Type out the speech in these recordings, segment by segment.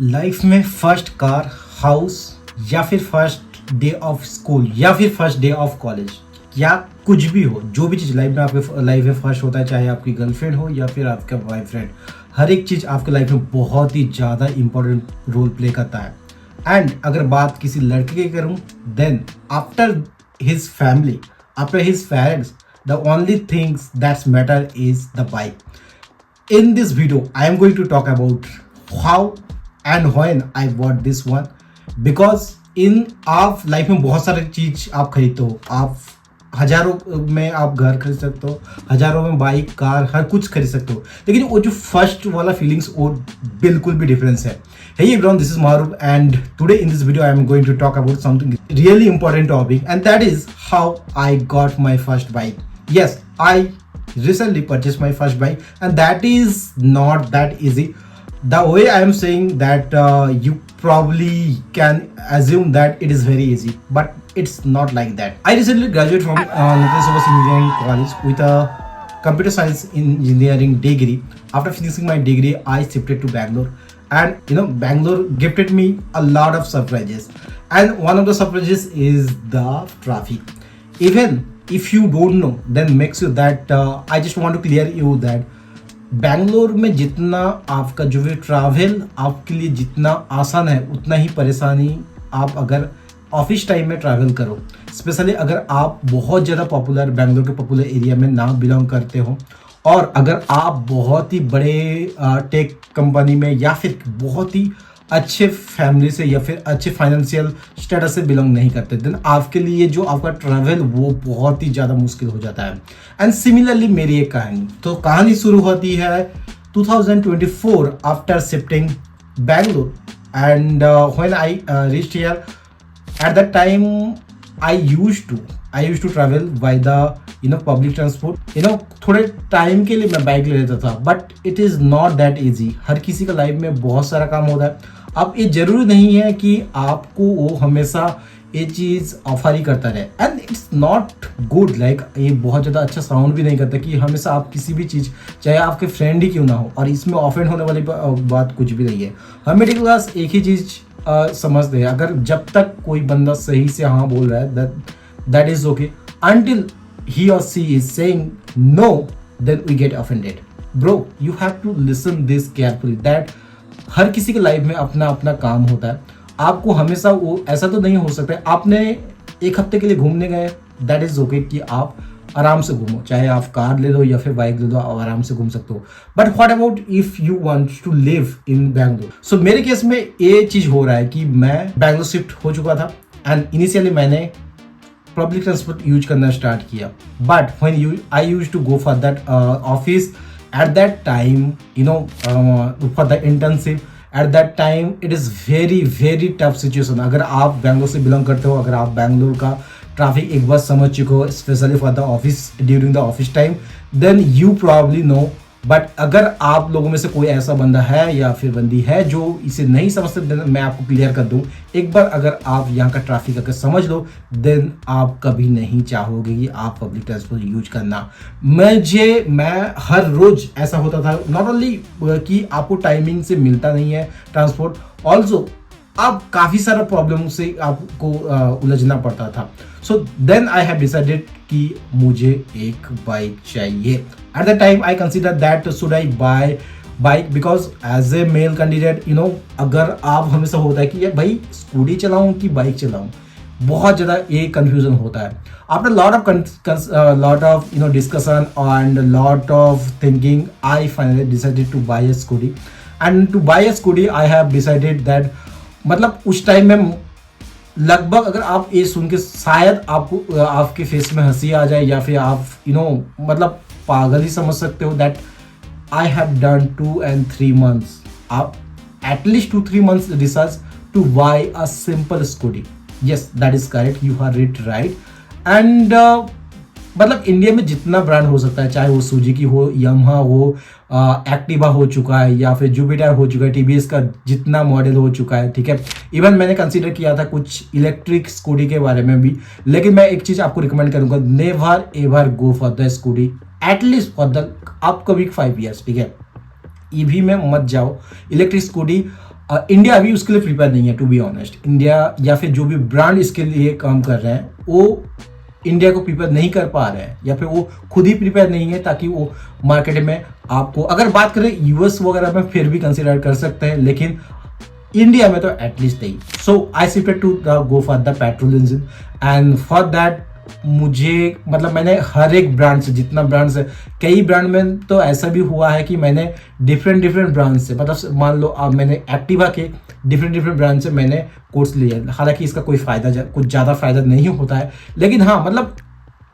Life में first car, house या फिर फर्स्ट डे ऑफ स्कूल या फिर फर्स्ट डे ऑफ कॉलेज या कुछ भी हो, जो भी चीज़ लाइफ में आपके लाइफ में फर्स्ट होता है, चाहे आपकी गर्लफ्रेंड हो या फिर आपका बॉयफ्रेंड, हर एक चीज़ आपके लाइफ में बहुत ही ज़्यादा इंपॉर्टेंट रोल प्ले करता है। एंड अगर बात किसी लड़के की करूँ, then after his family, after his parents, the only things that matter is the bike. In this video I am going to talk about how and when I bought this one, because in आप life में बहुत सारी चीज आप खरीदते हो, आप हजारों में आप घर खरीद सकते हो, हजारों में बाइक कार हर कुछ खरीद सकते हो, लेकिन वो जो फर्स्ट वाला फीलिंग्स वो बिल्कुल भी डिफरेंस है। Hey everyone, this is Maruf and today in this video I am going to talk about something really important topic, and that is how I got my first bike. Yes, I recently purchased my first bike, and that is not that easy. The way I am saying that you probably can assume that it is very easy, but it's not like that. I recently graduated from Nitin Sowas Engineering College with a computer science engineering degree. After finishing my degree, I shifted to Bangalore, and Bangalore gifted me a lot of surprises, and one of the surprises is the traffic. Even if you don't know, then make sure that I just want to clear you that Bangalore में जितना आपका जो भी travel आपके लिए जितना आसान है, उतना ही परेशानी आप अगर ऑफिस टाइम में ट्रैवल करो, स्पेशली अगर आप बहुत ज़्यादा पॉपुलर बैंगलोर के पॉपुलर एरिया में ना बिलोंग करते हो, और अगर आप बहुत ही बड़े टेक कंपनी में या फिर बहुत ही अच्छे फैमिली से या फिर अच्छे फाइनेंशियल स्टेटस से बिलोंग नहीं करते, देन आपके लिए जो आपका ट्रैवल वो बहुत ही ज़्यादा मुश्किल हो जाता है। एंड सिमिलरली मेरी एक कहानी, तो कहानी शुरू होती है 2024 after shifting Bangalore, and when I reached here, at that time I used to travel by the public transport. थोड़े टाइम के लिए मैं बाइक ले लेता था, but it is not that easy. हर किसी का लाइफ में बहुत सारा काम होता है। अब ये जरूरी नहीं है कि आपको वो हमेशा ये चीज़ ऑफर ही करता रहे, and it's not good. Like ये बहुत ज़्यादा अच्छा साउंड भी नहीं करता कि हमेशा आप किसी भी चीज़, चाहे आपके फ्रेंड ही क्यों ना हो, और इसमें ऑफेंड होने वाली बात कुछ भी नहीं है। हम मिडिल क्लास एक ही चीज़ समझते हैं, अगर जब तक कोई बंदा सही से हाँ बोल रहा है, that is okay, until he or she is saying no, then we get offended. Bro, you have to listen this carefully that हर किसी के लाइफ में अपना अपना काम होता है। आपको हमेशा वो ऐसा तो नहीं हो सकता, आपने एक हफ्ते के लिए घूमने गए, दैट इज ओके कि आप आराम से घूमो, चाहे आप कार ले लो या फिर बाइक ले लो, आप आराम से घूम सकते हो। But what about if you want to live in Bangalore? So मेरे केस में ये चीज हो रहा है कि मैं बैंगलोर शिफ्ट हो चुका था, एंड इनिशियली मैंने पब्लिक ट्रांसपोर्ट यूज करना स्टार्ट किया, but when I used to go for that office at that time, for the internship, at that time it is very very tough situation. अगर आप बैंगलोर से belong करते हो, अगर आप बैंगलोर का ट्रैफिक एक बार समझ चुके हो, specially for the office during the office time, then you probably know. But अगर आप लोगों में से कोई ऐसा बंदा है या फिर बंदी है जो इसे नहीं समझते, देन मैं आपको क्लियर कर दूं, एक बार अगर आप यहाँ का ट्रैफिक अगर समझ लो, देन आप कभी नहीं चाहोगे कि आप पब्लिक ट्रांसपोर्ट यूज करना। मैं हर रोज ऐसा होता था, नॉट ओनली कि आपको टाइमिंग से मिलता नहीं है ट्रांसपोर्ट, ऑल्सो अब काफ़ी सारा प्रॉब्लम से आपको उलझना पड़ता था। So then I have decided कि मुझे एक बाइक चाहिए। At the time I consider that should I buy bike, because as a male candidate, अगर आप हमेशा होता है कि यार भाई स्कूटी चलाऊं कि बाइक चलाऊं, बहुत ज़्यादा ये कंफ्यूजन होता है। After lot of discussion and lot of thinking, I finally decided to buy a scooty, and to buy a scooty I have decided that, मतलब उस टाइम में लगभग, अगर आप ये सुन के शायद आपको आपके फेस में हंसी आ जाए या फिर आप मतलब पागल ही समझ सकते हो, that I have done 2 and 3 months, आप at least 2-3 months research to buy a simple scooty. Yes, that is correct, you are right. And मतलब इंडिया में जितना ब्रांड हो सकता है, चाहे वो सुजुकी हो, यामाहा हो, एक्टिवा हो चुका है, या फिर जुपिटर हो चुका है, टीवीएस का जितना मॉडल हो चुका है, ठीक है। इवन मैंने कंसीडर किया था कुछ इलेक्ट्रिक स्कूटी के बारे में भी, लेकिन मैं एक चीज़ आपको रिकमेंड करूंगा, never ever go for the scooty, at least for the upcoming 5 years, ठीक है। ईवी में मत जाओ, इलेक्ट्रिक स्कूटी इंडिया अभी उसके लिए प्रिपेयर नहीं है, टू बी ऑनेस्ट। इंडिया या फिर जो भी ब्रांड इसके लिए काम कर रहे हैं वो इंडिया को प्रिपेयर नहीं कर पा रहे हैं, या फिर वो खुद ही प्रिपेयर नहीं है ताकि वो मार्केट में आपको, अगर बात करें यूएस वगैरह में फिर भी कंसिडर कर सकते हैं, लेकिन इंडिया में तो एटलीस्ट नहीं। So I shifted to go for the petrol engine, and for that मुझे मतलब मैंने हर एक ब्रांड से, जितना ब्रांड है, कई ब्रांड में तो ऐसा भी हुआ है कि मैंने डिफरेंट ब्रांड से, मतलब मान लो मैंने एक्टिवा के डिफरेंट ब्रांड से मैंने कोर्स लिए। हालांकि इसका कोई फायदा कुछ ज़्यादा फायदा नहीं होता है, लेकिन हाँ मतलब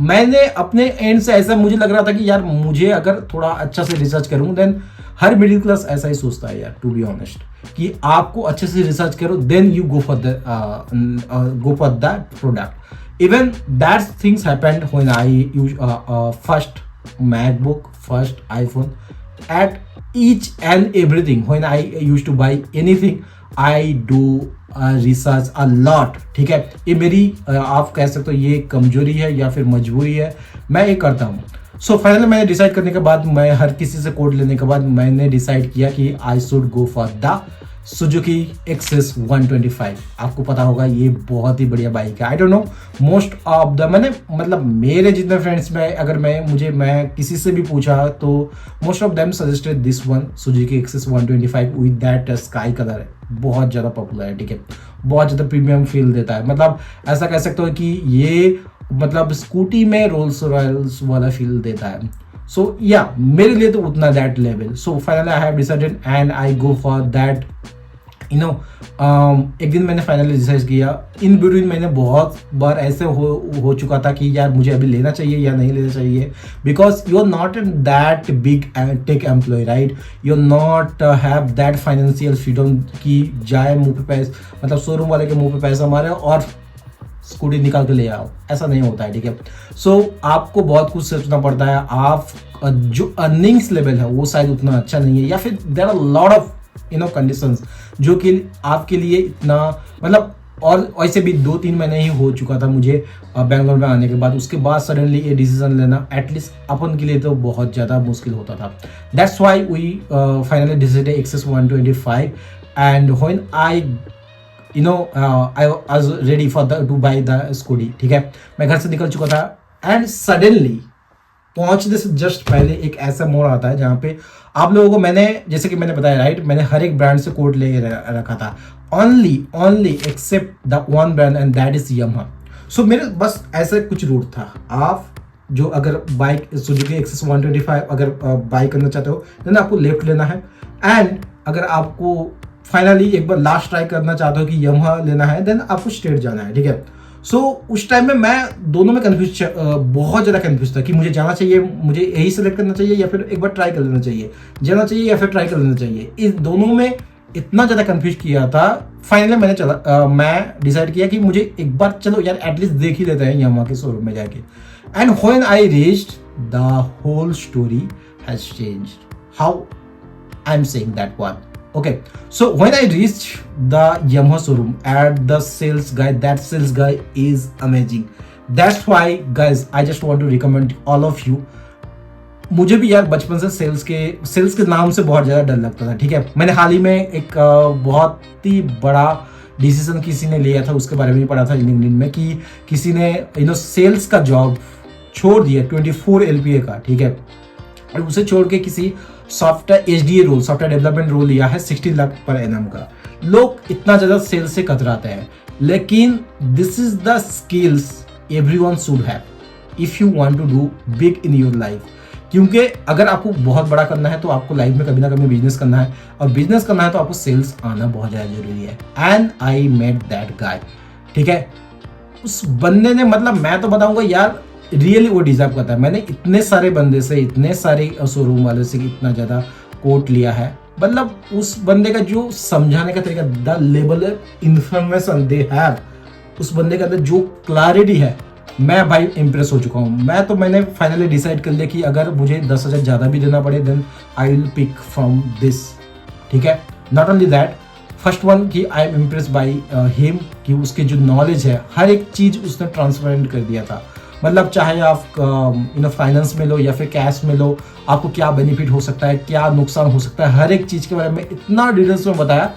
मैंने अपने एंड से ऐसा मुझे लग रहा था कि यार मुझे अगर थोड़ा अच्छा से रिसर्च करूँ, देन हर मिडिल क्लास ऐसा ही सोचता है यार, टू बी ऑनेस्ट, कि आपको अच्छे से रिसर्च करो, then you go for the product. Even that things happened when I used first MacBook, first iPhone. At each and everything, when I used to buy anything, I do research a lot. ठीक है, ये मेरी आप कह सकते हो ये कमजोरी है या फिर मजबूरी है, मैं ये करता हूँ। सो फाइनली मैंने डिसाइड करने के बाद, मैं हर किसी से कोड लेने के बाद मैंने डिसाइड किया कि I should go for the Suzuki Access 125। आपको पता होगा ये बहुत ही बढ़िया बाइक है। I don't know most of the, मैंने मतलब मेरे जितने फ्रेंड्स में अगर मैं किसी से भी पूछा तो most of them suggested this one, Suzuki Access 125 with that sky colour है। बहुत ज़्यादा पॉपुलर है, ठीक है, बहुत ज़्यादा प्रीमियम फील देता है। मतलब ऐसा कह सकते हो कि ये मतलब स्कूटी में रोल्स रॉयल्स वाला फील देता है। सो या मेरे लिए तो उतना that level. So finally I have decided and I go for that, you know. एक दिन मैंने फाइनली डिसाइड किया। इन बिटवीन मैंने बहुत बार ऐसे हो चुका था कि यार मुझे अभी लेना चाहिए या नहीं लेना चाहिए, because you are not in that big tech employ, right. You are not have that financial freedom कि जाए मुंह पे पैसे, मतलब शोरूम वाले के मुंह पे पैसा मारे और स्कूटी निकाल के ले आओ, ऐसा नहीं होता है, ठीक है। सो आपको बहुत कुछ सोचना पड़ता है। आप जो अर्निंग्स लेवल है वो शायद उतना अच्छा नहीं है, या फिर there are lot of conditions जो कि आपके लिए इतना मतलब, और वैसे भी 2-3 महीने ही हो चुका था मुझे बैंगलोर में आने के बाद। उसके बाद सडनली ये डिसीजन लेना एटलीस्ट अपन के लिए तो बहुत ज़्यादा मुश्किल होता था। That's why we finally decided Access 125 and when I I was ready for to buy the scooty, ठीक है। मैं घर से निकल चुका था एंड सडनली पहुंचने से जस्ट पहले एक ऐसा मोड़ आता है जहाँ पे आप लोगों को, मैंने जैसे कि मैंने बताया, राइट, मैंने हर एक ब्रांड से कोड ले रखा था, only except the one brand and that is Yamaha. So मेरे बस ऐसा कुछ रूट था। आप जो अगर बाइक सुजुकी एक्सेस 125 अगर बाई करना चाहते हो देन आपको लेफ्ट लेना है, एंड अगर आपको फाइनली एक बार लास्ट ट्राई करना चाहते हो कि यामाहा लेना है देन आपको स्ट्रेट जाना है, ठीक है। सो उस टाइम में मैं दोनों में कंफ्यूज, बहुत ज़्यादा कंफ्यूज था कि मुझे जाना चाहिए, मुझे यही सेलेक्ट करना चाहिए या फिर एक बार ट्राई कर लेना चाहिए, जाना चाहिए या फिर ट्राई कर लेना चाहिए। इस दोनों में इतना ज़्यादा कंफ्यूज किया था। फाइनली मैं डिसाइड किया कि मुझे एक बार चलो यार एटलीस्ट देख ही लेते हैं यामाहा के शोरूम में जाके। And when I reached the whole story has changed. How I am saying that one? Okay, so when I reached the Yamaha showroom at the sales guy, that sales guy is amazing. That's why guys I just want to recommend all of you. मुझे भी यार बचपन से sales के नाम से बहुत ज़्यादा डर लगता था, ठीक है। मैंने हाल ही में एक बहुत ही बड़ा डिसीजन किसी ने लिया था, उसके बारे में पढ़ा था लिंक्डइन में कि किसी ने सेल्स का जॉब छोड़ दिया 24 LPA का, ठीक है, और उसे छोड़ के किसी software HDA role, software development role लिया है 60 लाख पर एनम का। लोग इतना ज़्यादा सेल्स से कतराते हैं, लेकिन this is the skills everyone should have if you want to do big in your life. क्योंकि अगर आपको बहुत बड़ा करना है तो आपको लाइफ में कभी ना कभी बिजनेस करना है, और बिजनेस करना है तो आपको सेल्स आना बहुत ज़्यादा जरूरी है। And I met that guy, ठीक है। उस बंदे ने, मतलब मैं तो बताऊंगा यार, रियली वो डिजर्व करता है। मैंने इतने सारे बंदे से, इतने सारे शोरूम वाले से इतना ज़्यादा कोट लिया है, मतलब उस बंदे का जो समझाने का तरीका, the level of information they have, उस बंदे के अंदर जो क्लैरिटी है, मैं भाई इम्प्रेस हो चुका हूँ। मैंने फाइनली डिसाइड कर लिया कि अगर मुझे 10,000 ज़्यादा भी देना पड़े then I will pick from this, ठीक है। Not only that, first one कि I am impress by him, कि उसके जो नॉलेज है हर एक चीज़ उसने ट्रांसपेरेंट कर दिया था। मतलब चाहे आप फाइनेंस में लो या फिर कैश में लो, आपको क्या बेनिफिट हो सकता है, क्या नुकसान हो सकता है, हर एक चीज़ के बारे में इतना डिटेल्स में बताया।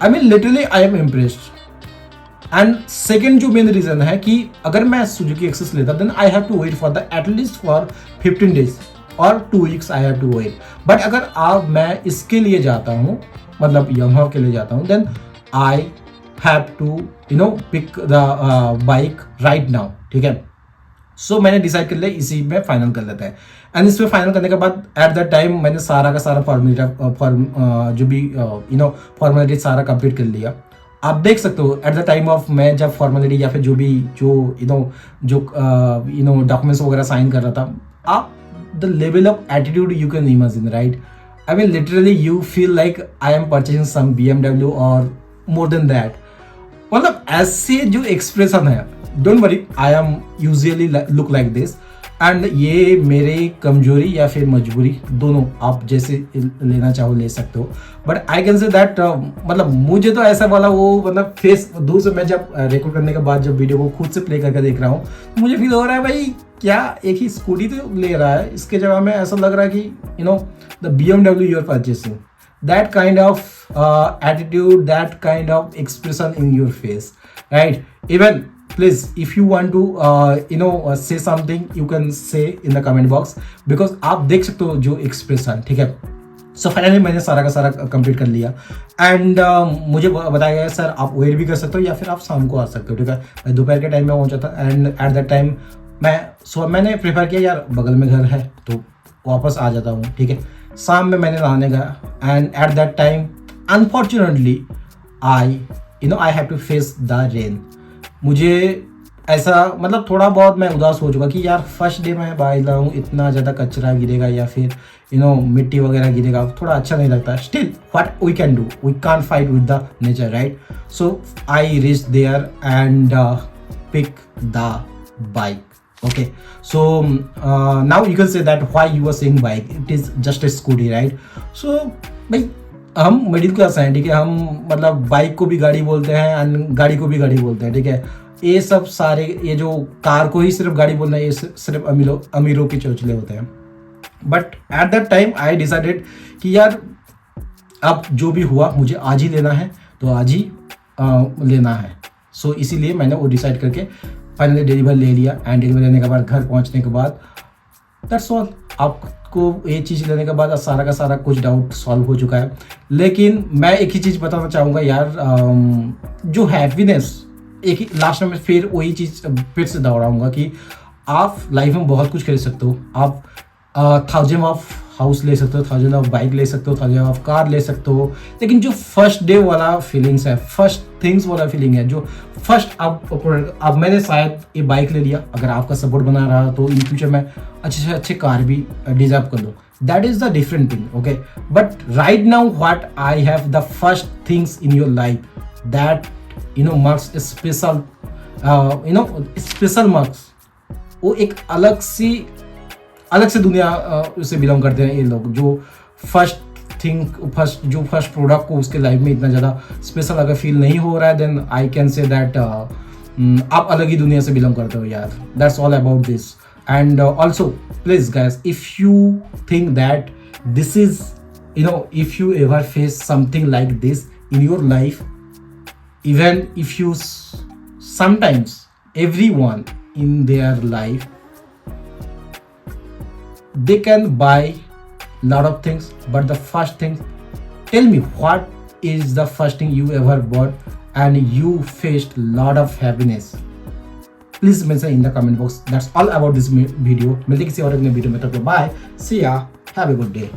I mean literally I am impressed. And second जो मेन रीजन है कि अगर मैं सुजुकी एक्सेस लेता then I have to wait for the at least for 15 days और 2 weeks I have to wait. But अगर आप मैं इसके लिए जाता हूँ, मतलब यामाहा के लिए जाता हूँ, then I have to pick the bike right now, ठीक है। सो मैंने डिसाइड कर लिया इसी में फाइनल कर लेते हैं। एंड इसमें फाइनल करने के बाद एट द टाइम मैंने सारा का सारा जो भी फॉर्मेलिटी सारा कंप्लीट कर लिया। आप देख सकते हो एट द टाइम ऑफ मैं जब फॉर्मेलिटी या फिर जो डॉक्यूमेंट्स वगैरह साइन कर रहा था, आप the level of attitude you can imagine, right. I mean literally you feel like I am purchasing some BMW और मोर देन दैट। मतलब ऐसे जो एक्सप्रेशन है, don't worry, I am usually look like this. And ये मेरी कमजोरी या फिर मजबूरी दोनों, आप जैसे लेना चाहो ले सकते हो। But I can say that मतलब मुझे तो ऐसा वाला वो मतलब फेस दूर से मैं जब रिकॉर्ड करने के बाद जब वीडियो को खुद से प्ले करके देख रहा हूँ, मुझे फील हो रहा है भाई क्या एक ही स्कूटी तो ले रहा है, इसके जगह में ऐसा लग रहा है कि the BMW you are purchasing, that kind of attitude, that kind of expression in your face, right. Even please if you want to say something you can say in the comment box, because आप देख सकते हो जो expression, ठीक है। So finally मैंने सारा का सारा कंप्लीट कर लिया। एंड मुझे बताया गया सर आप वेट भी कर सकते हो या फिर आप शाम को आ सकते हो, ठीक है। मैं दोपहर के टाइम में पहुंचा था एंड एट दैट टाइम मैंने प्रेफर किया यार बगल में घर है तो वापस आ जाता हूँ, ठीक है। शाम में मैंने नहाने गया and at that time unfortunately I have to face the rain. मुझे ऐसा मतलब थोड़ा बहुत मैं उदास हो चुका कि यार फर्स्ट डे मैं बाइक ला हूँ, इतना ज़्यादा कचरा गिरेगा या फिर मिट्टी वगैरह गिरेगा, थोड़ा अच्छा नहीं लगता। Still what we can do, we can't fight with the nature, right. So I reach there and pick the bike, okay, so now you can say that why you are saying bike, it is just a scooty, right? So भाई हम middle class हैं, ठीक है। हम मतलब bike को भी गाड़ी बोलते हैं एंड गाड़ी को भी गाड़ी बोलते हैं, ठीक है। ये सब सारे ये जो कार को ही सिर्फ गाड़ी बोलना है, ये सिर्फ अमीरों के चौचले होते हैं। But at that time I decided कि यार अब जो भी हुआ मुझे आज ही लेना है तो आज ही लेना है। सो इसीलिए मैंने वो डिसाइड करके फाइनली डिलीवर ले लिया। एंड डिलीवर लेने के बाद घर पहुंचने के बाद दैट्स ऑल। आपको ये चीज़ लेने के बाद सारा का सारा कुछ डाउट सॉल्व हो चुका है। लेकिन मैं एक ही चीज़ बताना चाहूँगा यार, जो हैप्पीनेस एक ही लास्ट में फिर वही चीज़ फिर से दोहराऊंगा कि आप लाइफ में बहुत कुछ खरीद सकते हो। आप 1000 ऑफ हाउस ले सकते हो, 1000 ऑफ बाइक ले सकते हो, 1000 ऑफ कार ले सकते हो। लेकिन जो फर्स्ट डे वाला फीलिंग्स है, फर्स्ट थिंग्स वाला फीलिंग है, जो फर्स्ट अब मैंने शायद ये बाइक ले लिया, अगर आपका सपोर्ट बना रहा तो इन फ्यूचर मैं अच्छे से अच्छे कार भी डिजर्व कर लूँ। That is the different thing, okay. But right now what I have the first things in your life that marks special special marks. वो एक अलग से दुनिया से बिलोंग करते हैं ये लोग, जो फर्स्ट प्रोडक्ट को उसके लाइफ में इतना ज़्यादा स्पेशल अगर फील नहीं हो रहा है, then I can say that आप अलग ही दुनिया से बिलोंग करते हो यार। That's all about this. And also please guys, if you think that this is if you ever face something like this in your life, even if you sometimes everyone in their life they can buy lot of things, but the first thing, tell me what is the first thing you ever bought and you faced lot of happiness? Please mention in the comment box. That's all about this video. मिलते किसी और अगले video में, तब तक bye, see ya, have a good day.